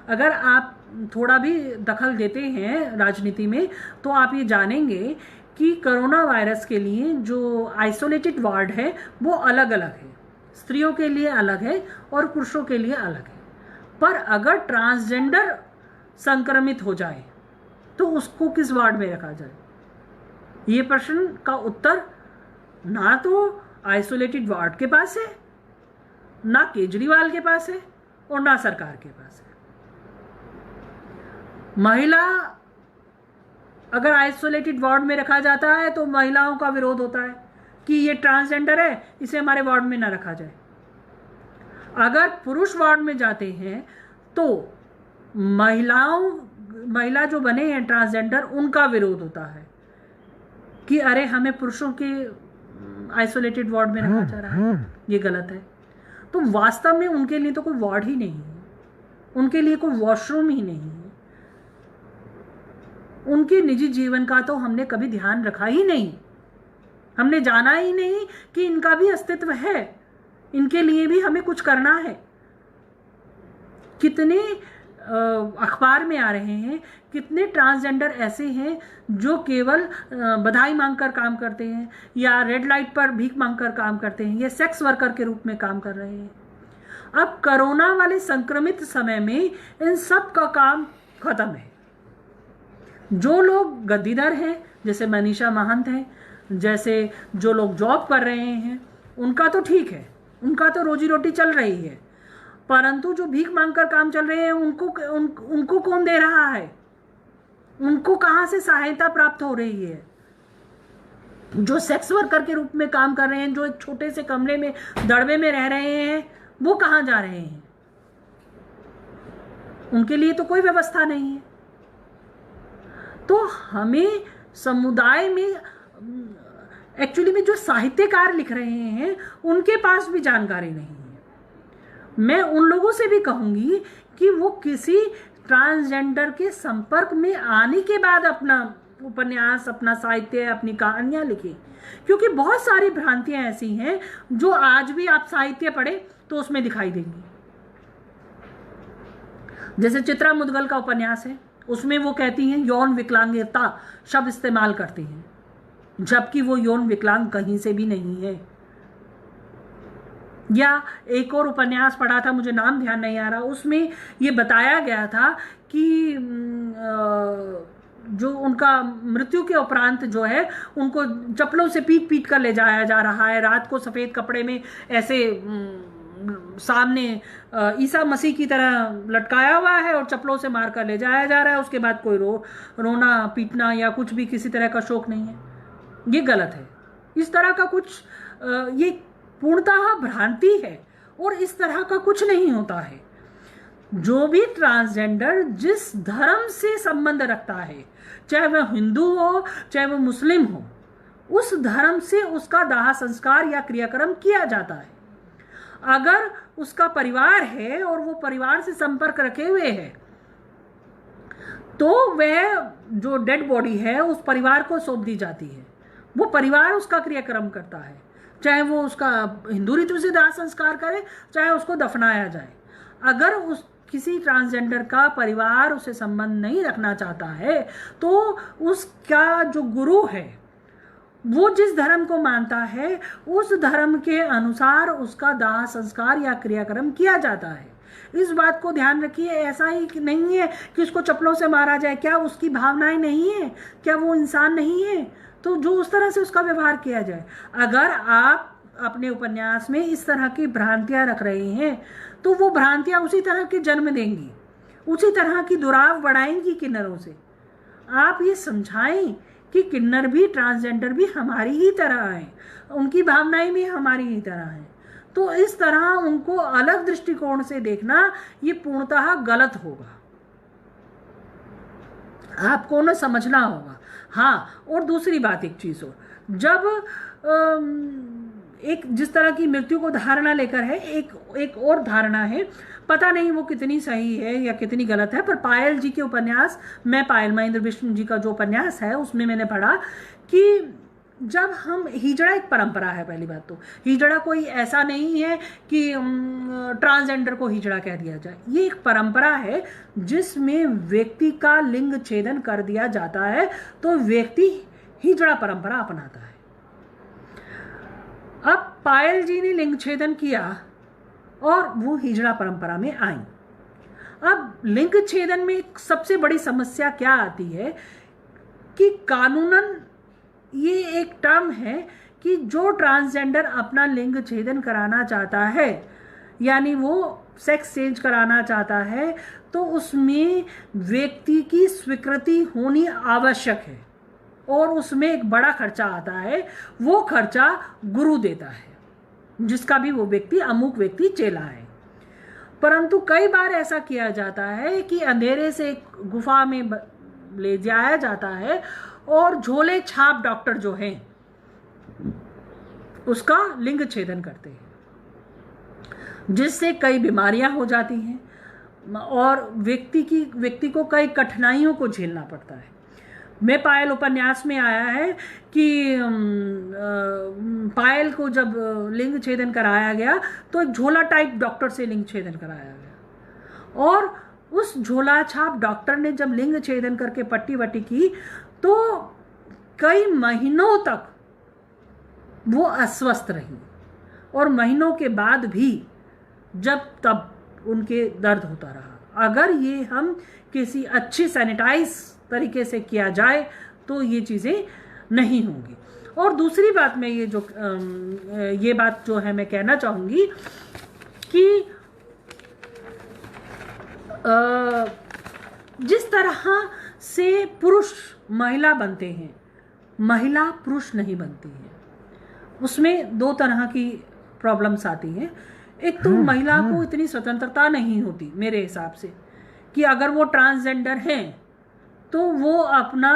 अगर आप थोड़ा भी दखल देते हैं राजनीति में तो आप ये जानेंगे कि कोरोना वायरस के लिए जो आइसोलेटेड वार्ड है वो अलग अलग है, स्त्रियों के लिए अलग है और पुरुषों के लिए अलग है। पर अगर ट्रांसजेंडर संक्रमित हो जाए तो उसको किस वार्ड में रखा जाए? ये प्रश्न का उत्तर ना तो आइसोलेटेड वार्ड के पास है, ना केजरीवाल के पास है और ना सरकार के पास है। महिला अगर आइसोलेटेड वार्ड में रखा जाता है तो महिलाओं का विरोध होता है कि ये ट्रांसजेंडर है, इसे हमारे वार्ड में ना रखा जाए। अगर पुरुष वार्ड में जाते हैं तो महिला जो बने हैं ट्रांसजेंडर, उनका विरोध होता है कि अरे हमें पुरुषों के आइसोलेटेड वार्ड में रखा जा रहा है, ये गलत है। तो वास्तव में उनके लिए तो कोई वार्ड ही नहीं है, उनके लिए कोई वॉशरूम ही नहीं है, उनके निजी जीवन का तो हमने कभी ध्यान रखा ही नहीं, हमने जाना ही नहीं कि इनका भी अस्तित्व है, इनके लिए भी हमें कुछ करना है। कितने अखबार में आ रहे हैं, कितने ट्रांसजेंडर ऐसे हैं जो केवल बधाई मांगकर काम करते हैं या रेड लाइट पर भीख मांगकर काम करते हैं या सेक्स वर्कर के रूप में काम कर रहे हैं। अब कोरोना वाले संक्रमित समय में इन सब का काम खत्म है। जो लोग गद्दीदार हैं, जैसे मनीषा महंत हैं, जैसे जो लोग जॉब कर रहे हैं, उनका तो ठीक है, उनका तो रोजी रोटी चल रही है, परंतु जो भीख मांगकर काम चल रहे हैं उनको कौन दे रहा है? उनको कहां से सहायता प्राप्त हो रही है? जो सेक्स वर्कर के रूप में काम कर रहे हैं, जो एक छोटे से कमरे में दड़बे में रह रहे हैं, वो कहां जा रहे हैं? उनके लिए तो कोई व्यवस्था नहीं है। तो हमें समुदाय में एक्चुअली में जो साहित्यकार लिख रहे हैं उनके पास भी जानकारी नहीं है। मैं उन लोगों से भी कहूंगी कि वो किसी ट्रांसजेंडर के संपर्क में आने के बाद अपना उपन्यास, अपना साहित्य, अपनी कहानियां लिखें, क्योंकि बहुत सारी भ्रांतियां ऐसी हैं जो आज भी आप साहित्य पढ़े तो उसमें दिखाई देंगी। जैसे चित्रा मुदगल का उपन्यास है, उसमें वो कहती हैं यौन विकलांगता शब्द इस्तेमाल करती हैं, जबकि वो यौन विकलांग कहीं से भी नहीं है। या एक और उपन्यास पढ़ा था, मुझे नाम ध्यान नहीं आ रहा, उसमें ये बताया गया था कि जो उनका मृत्यु के उपरांत जो है उनको चप्पलों से पीट पीट कर ले जाया जा रहा है, रात को सफ़ेद कपड़े में ऐसे सामने ईसा मसीह की तरह लटकाया हुआ है और चप्पलों से मार कर ले जाया जा रहा है। उसके बाद कोई रोना पीटना या कुछ भी किसी तरह का शोक नहीं है। ये गलत है। इस तरह का कुछ ये पूर्णतः भ्रांति है और इस तरह का कुछ नहीं होता है। जो भी ट्रांसजेंडर जिस धर्म से संबंध रखता है, चाहे वह हिंदू हो चाहे वह मुस्लिम हो, उस धर्म से उसका दाह संस्कार या क्रियाक्रम किया जाता है। अगर उसका परिवार है और वो परिवार से संपर्क रखे हुए है तो वह जो डेड बॉडी है उस परिवार को सौंप दी जाती है। वो परिवार उसका क्रियाक्रम करता है, चाहे वो उसका हिंदू रीति से दाह संस्कार करे, चाहे उसको दफनाया जाए। अगर उस किसी ट्रांसजेंडर का परिवार उसे संबंध नहीं रखना चाहता है तो उसका जो गुरु है वो जिस धर्म को मानता है उस धर्म के अनुसार उसका दाह संस्कार या क्रियाक्रम किया जाता है। इस बात को ध्यान रखिए। ऐसा ही नहीं है कि उसको चप्पलों से मारा जाए। क्या उसकी भावनाएं नहीं है? क्या वो इंसान नहीं है? तो जो उस तरह से उसका व्यवहार किया जाए। अगर आप अपने उपन्यास में इस तरह की भ्रांतियां रख रहे हैं तो वो भ्रांतियां उसी तरह के जन्म देंगी, उसी तरह की दुराव बढ़ाएंगी किन्नरों से। आप ये समझाएं कि किन्नर भी, ट्रांसजेंडर भी हमारी ही तरह हैं, उनकी भावनाएं भी हमारी ही तरह हैं। तो इस तरह उनको अलग दृष्टिकोण से देखना ये पूर्णतः गलत होगा। आपको ना समझना होगा। हाँ, और दूसरी बात एक चीज और, जब एक जिस तरह की मृत्यु को धारणा लेकर है, एक और धारणा है, पता नहीं वो कितनी सही है या कितनी गलत है, पर पायल जी के उपन्यास, मैं पायल महेंद्र बिश्न जी का जो उपन्यास है उसमें मैंने पढ़ा कि जब हम, हिजड़ा एक परंपरा है। पहली बात तो हिजड़ा कोई ऐसा नहीं है कि ट्रांसजेंडर को हिजड़ा कह दिया जाए। ये एक परंपरा है जिसमें व्यक्ति का लिंग छेदन कर दिया जाता है तो व्यक्ति हिजड़ा परंपरा अपनाता है। अब पायल जी ने लिंग छेदन किया और वो हिजड़ा परंपरा में आई। अब लिंग छेदन में सबसे बड़ी समस्या क्या आती है कि कानूनन ये एक टर्म है कि जो ट्रांसजेंडर अपना लिंग छेदन कराना चाहता है, यानी वो सेक्स चेंज कराना चाहता है, तो उसमें व्यक्ति की स्वीकृति होनी आवश्यक है और उसमें एक बड़ा खर्चा आता है। वो खर्चा गुरु देता है, जिसका भी वो व्यक्ति अमुक व्यक्ति चेला है। परंतु कई बार ऐसा किया जाता है कि अंधेरे से गुफा में ले जाया जाता है और झोले छाप डॉक्टर जो हैं उसका लिंग छेदन करते हैं, जिससे कई बीमारियां हो जाती हैं और व्यक्ति को कई कठिनाइयों को झेलना पड़ता है। मैं पायल उपन्यास में आया है कि पायल को जब लिंग छेदन कराया गया तो एक झोला टाइप डॉक्टर से लिंग छेदन कराया गया, और उस झोला छाप डॉक्टर ने जब लिंग छेदन करके पट्टी वट्टी की तो कई महीनों तक वो अस्वस्थ रही, और महीनों के बाद भी जब तब उनके दर्द होता रहा। अगर ये हम किसी अच्छी सैनिटाइज तरीके से किया जाए तो ये चीज़ें नहीं होंगी। और दूसरी बात मैं ये बात जो है मैं कहना चाहूँगी कि जिस तरह से पुरुष महिला बनते हैं, महिला पुरुष नहीं बनती है। उसमें दो तरह की प्रॉब्लम्स आती हैं। एक तो महिला को इतनी स्वतंत्रता नहीं होती मेरे हिसाब से कि अगर वो ट्रांसजेंडर हैं तो वो अपना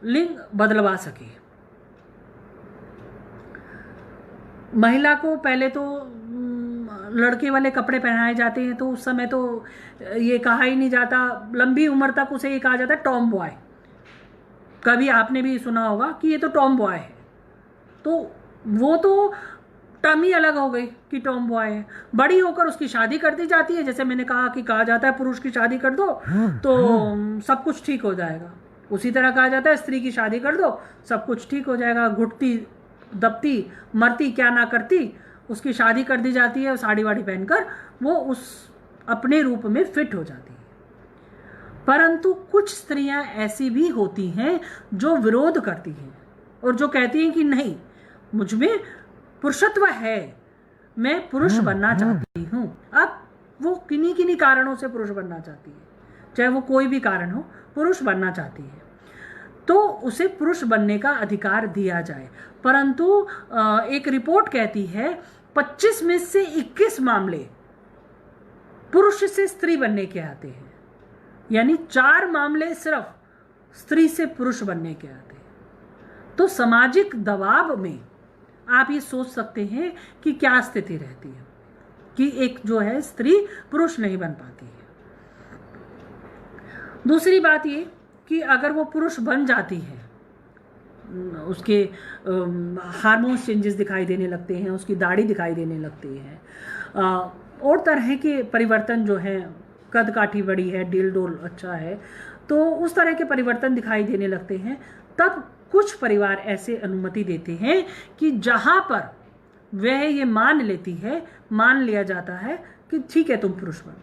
लिंग बदलवा सके। महिला को पहले तो लड़के वाले कपड़े पहनाए जाते हैं, तो उस समय तो ये कहा ही नहीं जाता, लंबी उम्र तक उसे ये कहा जाता है टॉम बॉय। कभी आपने भी सुना होगा कि ये तो टॉम बॉय है, तो वो तो टर्म ही अलग हो गई कि टॉम बॉय है। बड़ी होकर उसकी शादी कर दी जाती है, जैसे मैंने कहा कि कहा जाता है पुरुष की शादी कर दो तो सब कुछ ठीक हो जाएगा, उसी तरह कहा जाता है स्त्री की शादी कर दो सब कुछ ठीक हो जाएगा। घुटती दबती मरती क्या ना करती, उसकी शादी कर दी जाती है, साड़ी वाड़ी पहनकर वो उस अपने रूप में फिट हो जाती है। परंतु कुछ स्त्रियां ऐसी भी होती हैं जो विरोध करती हैं और जो कहती हैं कि नहीं, मुझमें पुरुषत्व है, मैं पुरुष बनना चाहती हूँ। अब वो किन्हीं किन्हीं कारणों से पुरुष बनना चाहती है, चाहे वो कोई भी कारण हो, पुरुष बनना चाहती है, तो उसे पुरुष बनने का अधिकार दिया जाए। परंतु एक रिपोर्ट कहती है 25 में से 21 मामले पुरुष से स्त्री बनने के आते हैं, यानी 4 मामले सिर्फ स्त्री से पुरुष बनने के आते हैं। तो सामाजिक दबाव में आप ये सोच सकते हैं कि क्या स्थिति रहती है कि एक जो है स्त्री पुरुष नहीं बन पाती है। दूसरी बात ये कि अगर वो पुरुष बन जाती है, उसके हार्मोन्स चेंजेस दिखाई देने लगते हैं, उसकी दाढ़ी दिखाई देने लगती है, और तरह के परिवर्तन जो हैं, कद काठी बड़ी है, डील डोल अच्छा है, तो उस तरह के परिवर्तन दिखाई देने लगते हैं। तब कुछ परिवार ऐसे अनुमति देते हैं कि जहां पर वह ये मान लिया जाता है कि ठीक है तुम पुरुष बन,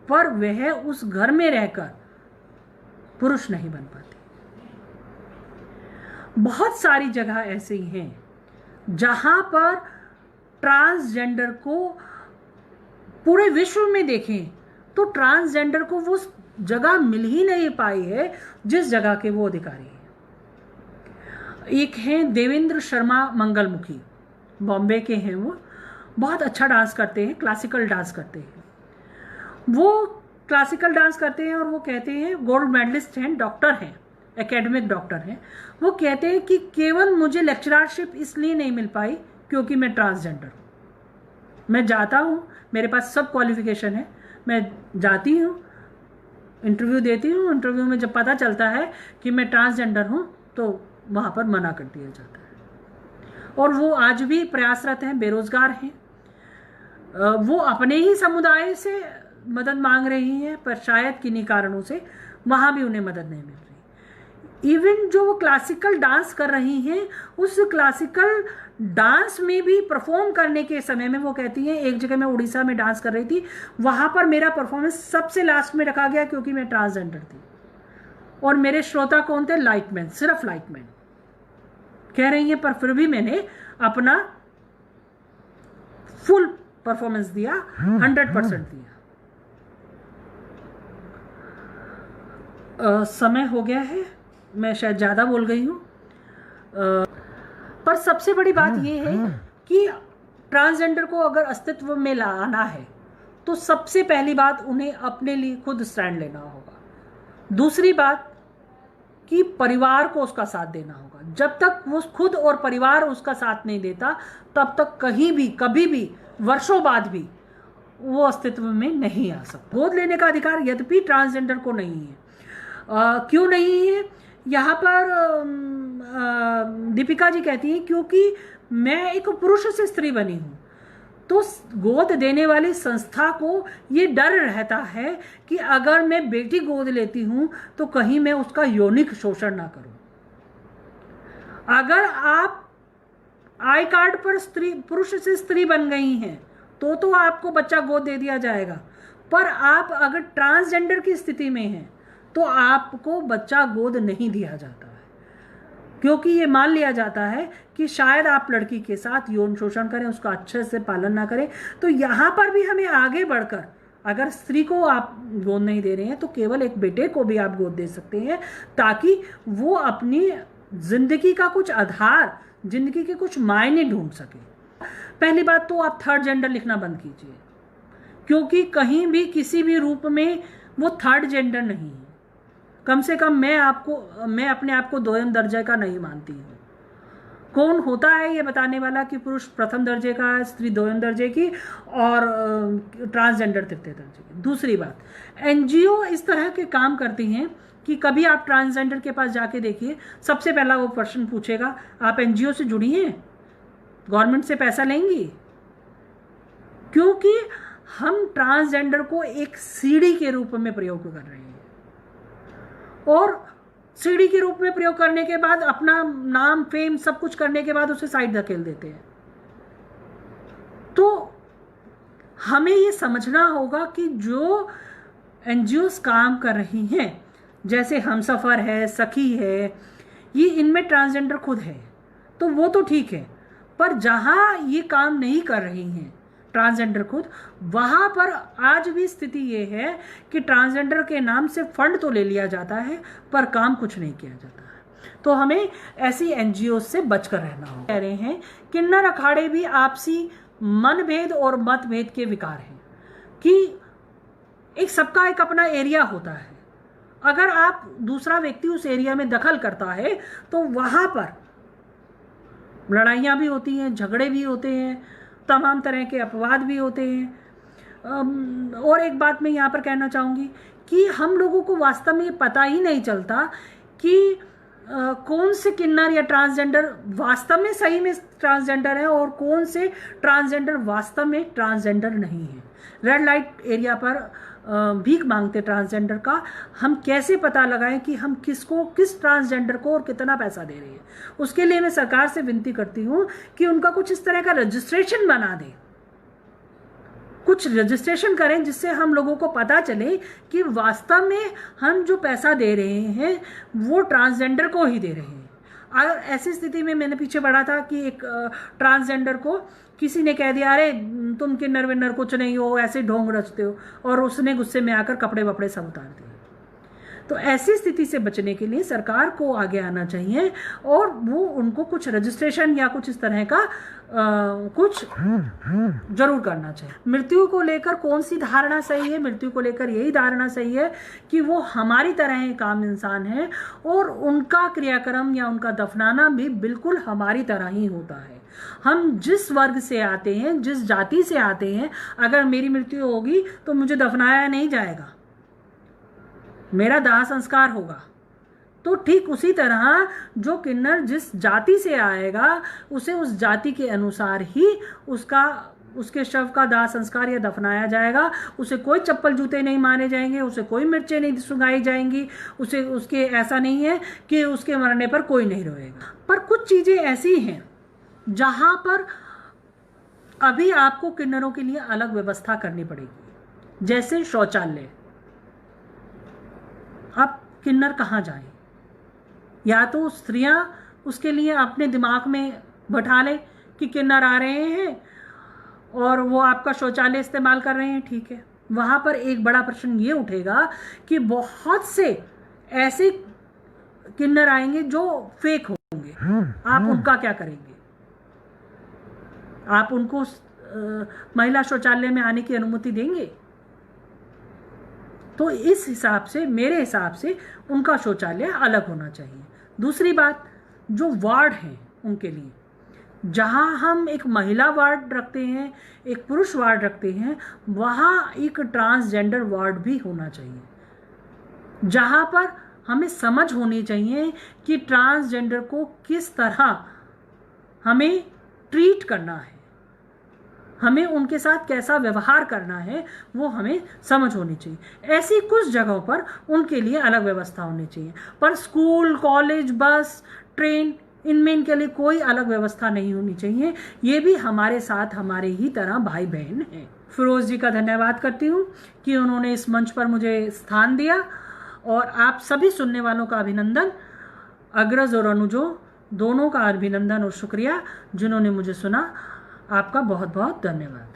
पर वह उस घर में रहकर पुरुष नहीं बन पाती। बहुत सारी जगह ऐसे ही हैं जहां पर ट्रांसजेंडर को पूरे विश्व में देखें तो ट्रांसजेंडर को वो जगह मिल ही नहीं पाई है जिस जगह के वो अधिकारी हैं। एक हैं देवेंद्र शर्मा मंगलमुखी, बॉम्बे के हैं, वो बहुत अच्छा डांस करते हैं, क्लासिकल डांस करते हैं। वो क्लासिकल डांस करते हैं और वो कहते हैं, गोल्ड मेडलिस्ट हैं, डॉक्टर हैं, एकेडमिक डॉक्टर हैं। वो कहते हैं कि केवल मुझे लेक्चररशिप इसलिए नहीं मिल पाई क्योंकि मैं ट्रांसजेंडर हूँ। मैं जाता हूँ, मेरे पास सब क्वालिफिकेशन है, मैं जाती हूँ, इंटरव्यू देती हूँ, इंटरव्यू में जब पता चलता है कि मैं ट्रांसजेंडर हूँ तो वहाँ पर मना कर दिया जाता है। और वो आज भी प्रयासरत हैं, बेरोजगार हैं, वो अपने ही समुदाय से मदद मांग रही हैं, पर शायद किन्हीं कारणों से वहाँ भी उन्हें मदद नहीं मिल रही। इवन जो वो क्लासिकल डांस कर रही हैं, उस क्लासिकल डांस में भी परफॉर्म करने के समय में वो कहती हैं, एक जगह मैं उड़ीसा में डांस कर रही थी, वहाँ पर मेरा परफॉर्मेंस सबसे लास्ट में रखा गया क्योंकि मैं ट्रांसजेंडर थी, और मेरे श्रोता कौन थे? लाइटमैन, सिर्फ लाइटमैन कह रही हैं, पर फिर भी मैंने अपना फुल परफॉर्मेंस दिया, 100% दिया। समय हो गया है, मैं शायद ज़्यादा बोल गई हूँ, पर सबसे बड़ी बात यह है कि ट्रांसजेंडर को अगर अस्तित्व में लाना है तो सबसे पहली बात उन्हें अपने लिए खुद स्टैंड लेना होगा। दूसरी बात कि परिवार को उसका साथ देना होगा। जब तक वो खुद और परिवार उसका साथ नहीं देता तब तक कहीं भी कभी भी वर्षों बाद भी वो अस्तित्व में नहीं आ सकता। गोद लेने का अधिकार यद्यपि ट्रांसजेंडर को नहीं है। क्यों नहीं है? यहाँ पर दीपिका जी कहती हैं क्योंकि मैं एक पुरुष से स्त्री बनी हूँ, तो गोद देने वाली संस्था को ये डर रहता है कि अगर मैं बेटी गोद लेती हूँ तो कहीं मैं उसका यौनिक शोषण ना करूँ। अगर आप आई कार्ड पर स्त्री पुरुष से स्त्री बन गई हैं तो आपको बच्चा गोद दे दिया जाएगा, पर आप अगर ट्रांसजेंडर की स्थिति में हैं तो आपको बच्चा गोद नहीं दिया जाता है, क्योंकि ये मान लिया जाता है कि शायद आप लड़की के साथ यौन शोषण करें, उसका अच्छे से पालन ना करें। तो यहाँ पर भी हमें आगे बढ़कर अगर स्त्री को आप गोद नहीं दे रहे हैं तो केवल एक बेटे को भी आप गोद दे सकते हैं, ताकि वो अपनी जिंदगी का कुछ आधार, जिंदगी के कुछ मायने ढूंढ सके। पहली बात तो आप थर्ड जेंडर लिखना बंद कीजिए, क्योंकि कहीं भी किसी भी रूप में वो थर्ड जेंडर नहीं है। कम से कम मैं अपने आप को द्वितीय दर्जे का नहीं मानती हूँ। कौन होता है ये बताने वाला कि पुरुष प्रथम दर्जे का है, स्त्री द्वितीय दर्जे की और ट्रांसजेंडर तृतीय दर्जे की। दूसरी बात, एनजीओ इस तरह के काम करती हैं कि कभी आप ट्रांसजेंडर के पास जाके देखिए, सबसे पहला वो प्रश्न पूछेगा, आप एनजीओ से जुड़ी हैं, गवर्नमेंट से पैसा लेंगी? क्योंकि हम ट्रांसजेंडर को एक सीढ़ी के रूप में प्रयोग कर रहे हैं, और सीढ़ी के रूप में प्रयोग करने के बाद अपना नाम, फेम सब कुछ करने के बाद उसे साइड धकेल देते हैं। तो हमें ये समझना होगा कि जो एनजीओस काम कर रही हैं, जैसे हमसफर है, सखी है, ये इनमें ट्रांसजेंडर खुद है, तो वो तो ठीक है, पर जहां ये काम नहीं कर रही हैं ट्रांसजेंडर खुद, वहां पर आज भी स्थिति ये है कि ट्रांसजेंडर के नाम से फंड तो ले लिया जाता है पर काम कुछ नहीं किया जाता है। तो हमें ऐसी एनजीओ से बचकर रहना होगा। कह रहे हैं किन्नर अखाड़े भी आपसी मनभेद और मतभेद के विकार हैं, कि एक सबका एक अपना एरिया होता है। अगर आप दूसरा व्यक्ति उस एरिया में दखल करता है तो वहां पर लड़ाइयाँ भी होती हैं, झगड़े भी होते हैं, तमाम तरह के अपवाद भी होते हैं। और एक बात मैं यहाँ पर कहना चाहूँगी कि हम लोगों को वास्तव में ये पता ही नहीं चलता कि कौन से किन्नर या ट्रांसजेंडर वास्तव में सही में ट्रांसजेंडर है और कौन से ट्रांसजेंडर वास्तव में ट्रांसजेंडर नहीं है। रेड लाइट एरिया पर भीख मांगते ट्रांसजेंडर का हम कैसे पता लगाएं कि हम किस ट्रांसजेंडर को और कितना पैसा दे रहे हैं। उसके लिए मैं सरकार से विनती करती हूं कि उनका कुछ इस तरह का रजिस्ट्रेशन बना दें, कुछ रजिस्ट्रेशन करें, जिससे हम लोगों को पता चले कि वास्तव में हम जो पैसा दे रहे हैं वो ट्रांसजेंडर को ही दे रहे हैं। अगर ऐसी स्थिति में मैंने पीछे पढ़ा था कि एक ट्रांसजेंडर को किसी ने कह दिया, अरे तुम किन्नर विन्नर कुछ नहीं हो, ऐसे ढोंग रचते हो, और उसने गुस्से में आकर कपड़े वपड़े सब उतार दिए। तो ऐसी स्थिति से बचने के लिए सरकार को आगे आना चाहिए और वो उनको कुछ रजिस्ट्रेशन या कुछ इस तरह का कुछ जरूर करना चाहिए। मृत्यु को लेकर कौन सी धारणा सही है? मृत्यु को लेकर यही धारणा सही है कि वो हमारी तरह एक आम इंसान है और उनका क्रियाक्रम या उनका दफनाना भी बिल्कुल हमारी तरह ही होता है। हम जिस वर्ग से आते हैं, जिस जाति से आते हैं, अगर मेरी मृत्यु होगी तो मुझे दफनाया नहीं जाएगा, मेरा दाह संस्कार होगा। तो ठीक उसी तरह जो किन्नर जिस जाति से आएगा उसे उस जाति के अनुसार ही उसके शव का दाह संस्कार या दफनाया जाएगा। उसे कोई चप्पल जूते नहीं मारे जाएंगे, उसे कोई मिर्चें नहीं सुंगाई जाएंगी, उसके ऐसा नहीं है कि उसके मरने पर कोई नहीं रोएगा। पर कुछ चीजें ऐसी हैं जहां पर अभी आपको किन्नरों के लिए अलग व्यवस्था करनी पड़ेगी, जैसे शौचालय। अब किन्नर कहाँ जाएं? या तो स्त्रियां उसके लिए अपने दिमाग में बैठा लें कि किन्नर आ रहे हैं और वो आपका शौचालय इस्तेमाल कर रहे हैं, ठीक है, वहां पर एक बड़ा प्रश्न ये उठेगा कि बहुत से ऐसे किन्नर आएंगे जो फेक होंगे, आप उनका क्या करेंगे? आप उनको महिला शौचालय में आने की अनुमति देंगे? तो इस हिसाब से, मेरे हिसाब से, उनका शौचालय अलग होना चाहिए। दूसरी बात, जो वार्ड हैं उनके लिए, जहां हम एक महिला वार्ड रखते हैं, एक पुरुष वार्ड रखते हैं, वहां एक ट्रांसजेंडर वार्ड भी होना चाहिए, जहां पर हमें समझ होनी चाहिए कि ट्रांसजेंडर को किस तरह हमें ट्रीट करना है, हमें उनके साथ कैसा व्यवहार करना है, वो हमें समझ होनी चाहिए। ऐसी कुछ जगहों पर उनके लिए अलग व्यवस्था होनी चाहिए, पर स्कूल, कॉलेज, बस, ट्रेन, इनमें इनके लिए कोई अलग व्यवस्था नहीं होनी चाहिए। ये भी हमारे साथ हमारे ही तरह भाई बहन हैं। फिरोज जी का धन्यवाद करती हूँ कि उन्होंने इस मंच पर मुझे स्थान दिया, और आप सभी सुनने वालों का अभिनंदन, अग्रज और अनुजों दोनों का अभिनंदन और शुक्रिया जिन्होंने मुझे सुना। आपका बहुत बहुत धन्यवाद।